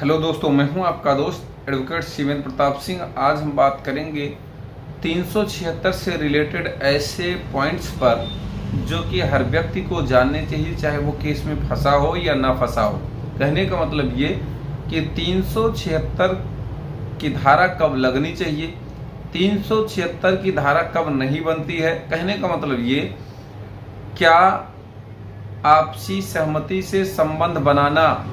Hello दोस्तों, मैं हूं आपका दोस्त एडवोकेट शिवेंद्र प्रताप सिंह। आज हम बात करेंगे 376 से रिलेटेड ऐसे पॉइंट्स पर जो कि हर व्यक्ति को जानने चाहिए, चाहे वो केस में फंसा हो या ना फंसा हो। कहने का मतलब ये कि 376 की धारा कब लगनी चाहिए, 376 की धारा कब नहीं बनती है। कहने का मतलब ये, क्या आपसी सहमति से संबंध बनाना,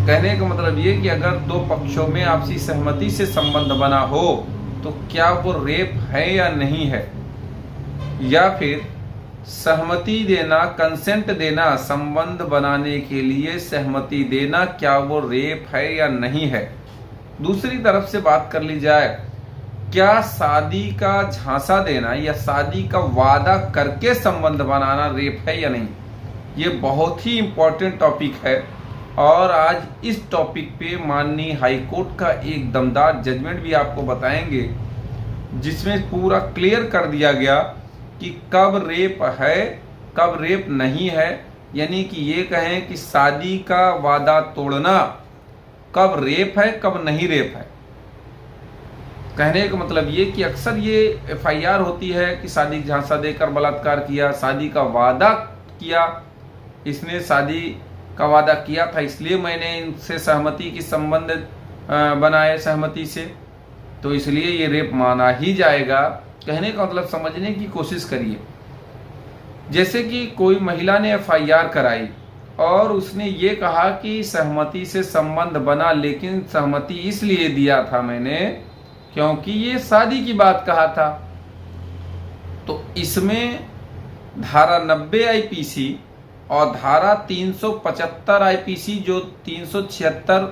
कहने का मतलब ये कि अगर दो पक्षों में आपसी सहमति से संबंध बना हो तो क्या वो रेप है या नहीं है, या फिर सहमति देना, कंसेंट देना, संबंध बनाने के लिए सहमति देना, क्या वो रेप है या नहीं है। दूसरी तरफ से बात कर ली जाए, क्या शादी का झांसा देना या शादी का वादा करके संबंध बनाना रेप है या नहीं। ये बहुत ही इंपॉर्टेंट टॉपिक है और आज इस टॉपिक पे माननीय हाई कोर्ट का एक दमदार जजमेंट भी आपको बताएंगे, जिसमें पूरा क्लियर कर दिया गया कि कब रेप है, कब रेप नहीं है। यानी कि ये कहें कि शादी का वादा तोड़ना कब रेप है, कब नहीं रेप है। कहने का मतलब ये कि अक्सर ये एफआईआर होती है कि शादी झांसा देकर बलात्कार किया, शादी का वादा किया, इसने शादी का वादा किया था इसलिए मैंने इनसे सहमति की संबंध बनाए सहमति से, तो इसलिए ये रेप माना ही जाएगा। कहने का मतलब समझने की कोशिश करिए। जैसे कि कोई महिला ने एफआईआर कराई और उसने ये कहा कि सहमति से संबंध बना, लेकिन सहमति इसलिए दिया था मैंने क्योंकि ये शादी की बात कहा था। तो इसमें धारा 90 आईपीसी और धारा 375 आईपीसी जो 376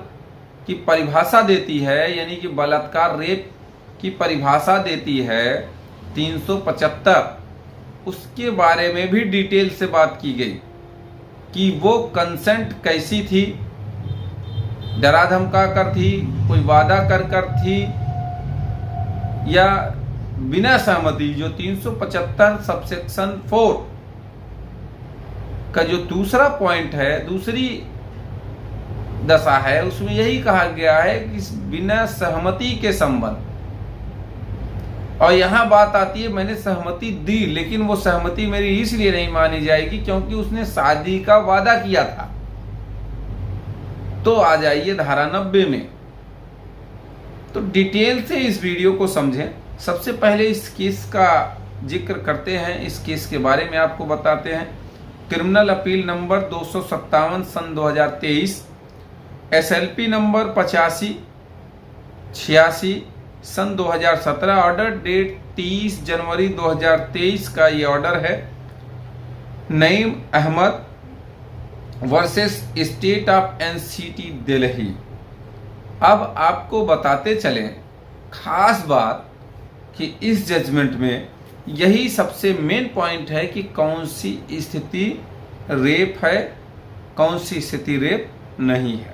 की परिभाषा देती है, यानी कि बलात्कार रेप की परिभाषा देती है 375, उसके बारे में भी डिटेल से बात की गई कि वो कंसेंट कैसी थी, डरा धमका कर थी, कोई वादा कर थी, या बिना सहमति। जो 375 सबसेक्शन 4 का जो दूसरा पॉइंट है, दूसरी दशा है, उसमें यही कहा गया है कि बिना सहमति के संबंध। और यहां बात आती है, मैंने सहमति दी लेकिन वो सहमति मेरी इसलिए नहीं मानी जाएगी क्योंकि उसने शादी का वादा किया था। तो आ जाइए धारा 90 में। तो डिटेल से इस वीडियो को समझें। सबसे पहले इस केस का जिक्र करते हैं, इस केस के बारे में आपको बताते हैं। क्रिमिनल अपील नंबर 257 सन 2023, SLP नंबर 8586 सन 2017, ऑर्डर डेट 30 जनवरी 2023 का ये ऑर्डर है। Naeem Ahmed versus state of NCT Delhi. अब आपको बताते चलें खास बात कि इस जजमेंट में यही सबसे मेन पॉइंट है कि कौन सी स्थिति रेप है, कौन सी स्थिति रेप नहीं है।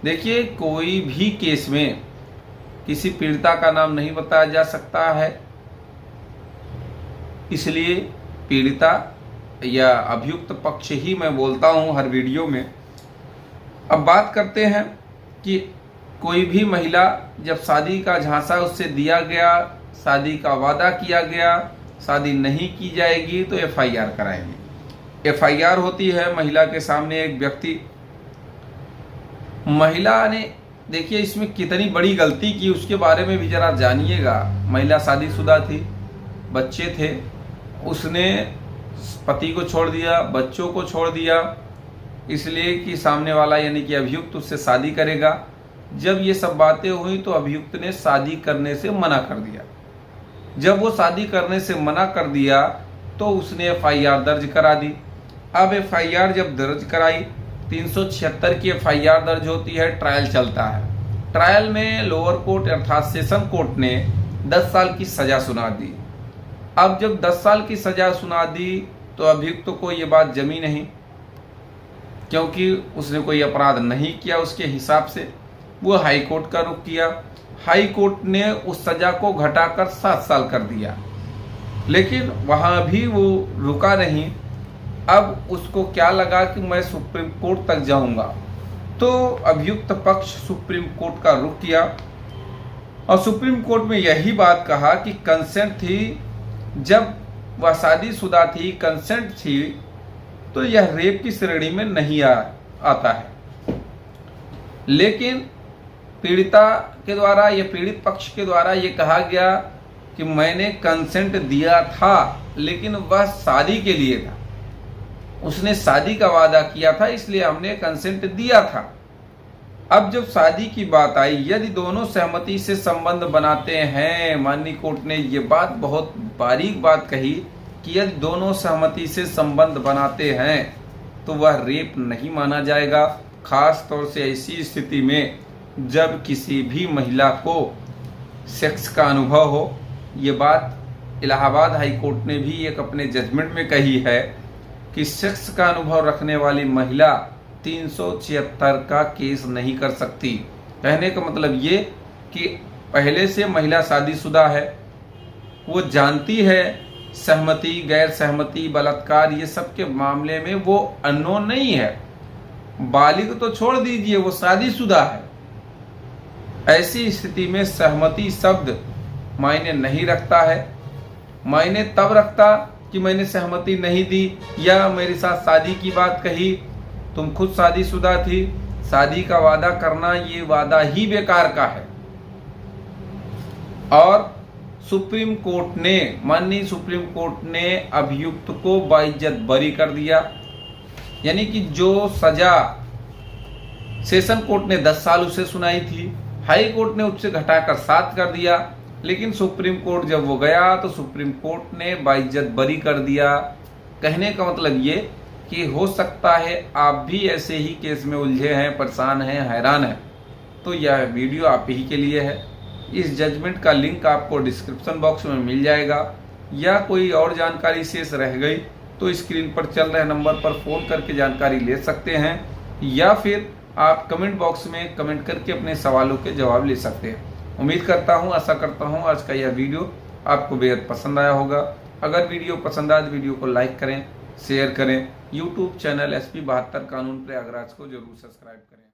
देखिए, कोई भी केस में किसी पीड़िता का नाम नहीं बताया जा सकता है, इसलिए पीड़िता या अभियुक्त पक्ष ही मैं बोलता हूं हर वीडियो में। अब बात करते हैं कि कोई भी महिला जब शादी का झांसा उससे दिया गया, शादी का वादा किया गया, शादी नहीं की जाएगी तो एफआईआर कराएंगे। एफआईआर होती है महिला के सामने एक व्यक्ति, महिला ने, देखिए इसमें कितनी बड़ी गलती की उसके बारे में भी जरा जानिएगा। महिला शादीशुदा थी, बच्चे थे, उसने पति को छोड़ दिया, बच्चों को छोड़ दिया, इसलिए कि सामने वाला यानी कि अभियुक्त उससे शादी करेगा। जब ये सब बातें हुई तो अभियुक्त ने शादी करने से मना कर दिया। जब वो शादी करने से मना कर दिया तो उसने एफआईआर दर्ज करा दी। अब एफआईआर जब दर्ज कराई, 376 की एफआईआर दर्ज होती है, ट्रायल चलता है। ट्रायल में लोअर कोर्ट अर्थात सेशन कोर्ट ने 10 साल की सजा सुना दी। अब जब 10 साल की सजा सुना दी तो अभियुक्त को ये बात जमी नहीं, क्योंकि उसने कोई अपराध नहीं किया उसके हिसाब से। वो हाई कोर्ट का रुख किया। हाई कोर्ट ने उस सजा को घटाकर 7 साल कर दिया, लेकिन वहां भी वो रुका नहीं। अब उसको क्या लगा कि मैं सुप्रीम कोर्ट तक जाऊंगा। तो अभियुक्त पक्ष सुप्रीम कोर्ट का रुख किया और सुप्रीम कोर्ट में यही बात कहा कि कंसेंट थी, जब वह शादीशुदा थी, कंसेंट थी, तो यह रेप की श्रेणी में नहीं आता है। लेकिन पीड़िता के द्वारा या पीड़ित पक्ष के द्वारा ये कहा गया कि मैंने कंसेंट दिया था, लेकिन वह शादी के लिए था, उसने शादी का वादा किया था, इसलिए हमने कंसेंट दिया था। अब जब शादी की बात आई, यदि दोनों सहमति से संबंध बनाते हैं, माननीय कोर्ट ने ये बात बहुत बारीक बात कही कि यदि दोनों सहमति से संबंध बनाते हैं तो वह रेप नहीं माना जाएगा। खास तौर से ऐसी स्थिति में जब किसी भी महिला को सेक्स का अनुभव हो। ये बात इलाहाबाद हाई कोर्ट ने भी एक अपने जजमेंट में कही है कि सेक्स का अनुभव रखने वाली महिला 376 का केस नहीं कर सकती। कहने का मतलब ये कि पहले से महिला शादीशुदा है, वो जानती है सहमति, गैर सहमति, बलात्कार, ये सब के मामले में वो अननोन नहीं है। बालिग तो छोड़ दीजिए, वो शादीशुदा है। ऐसी स्थिति में सहमति शब्द मायने नहीं रखता है। मायने तब रखता कि मैंने सहमति नहीं दी या मेरे साथ शादी की बात कही, तुम खुद शादीशुदा थी, शादी का वादा करना ये वादा ही बेकार का है। और सुप्रीम कोर्ट ने, माननीय सुप्रीम कोर्ट ने अभियुक्त को बाइज्जत बरी कर दिया। यानी कि जो सजा सेशन कोर्ट ने 10 साल उसे सुनाई थी, हाई कोर्ट ने उससे घटाकर 7 कर दिया। लेकिन सुप्रीम कोर्ट जब वो गया तो सुप्रीम कोर्ट ने बाइज्जत बरी कर दिया। कहने का मतलब ये कि हो सकता है आप भी ऐसे ही केस में उलझे हैं, परेशान हैं, हैरान हैं, तो यह वीडियो आप ही के लिए है। इस जजमेंट का लिंक आपको डिस्क्रिप्शन बॉक्स में मिल जाएगा, या कोई और जानकारी शेष रह गई तो स्क्रीन पर चल रहे नंबर पर फ़ोन करके जानकारी ले सकते हैं, या फिर आप कमेंट बॉक्स में कमेंट करके अपने सवालों के जवाब ले सकते हैं। उम्मीद करता हूँ, आशा करता हूँ आज का यह वीडियो आपको बेहद पसंद आया होगा। अगर वीडियो पसंद आए तो वीडियो को लाइक करें, शेयर करें। यूट्यूब चैनल SP 72 कानून प्रयागराज को जरूर सब्सक्राइब करें।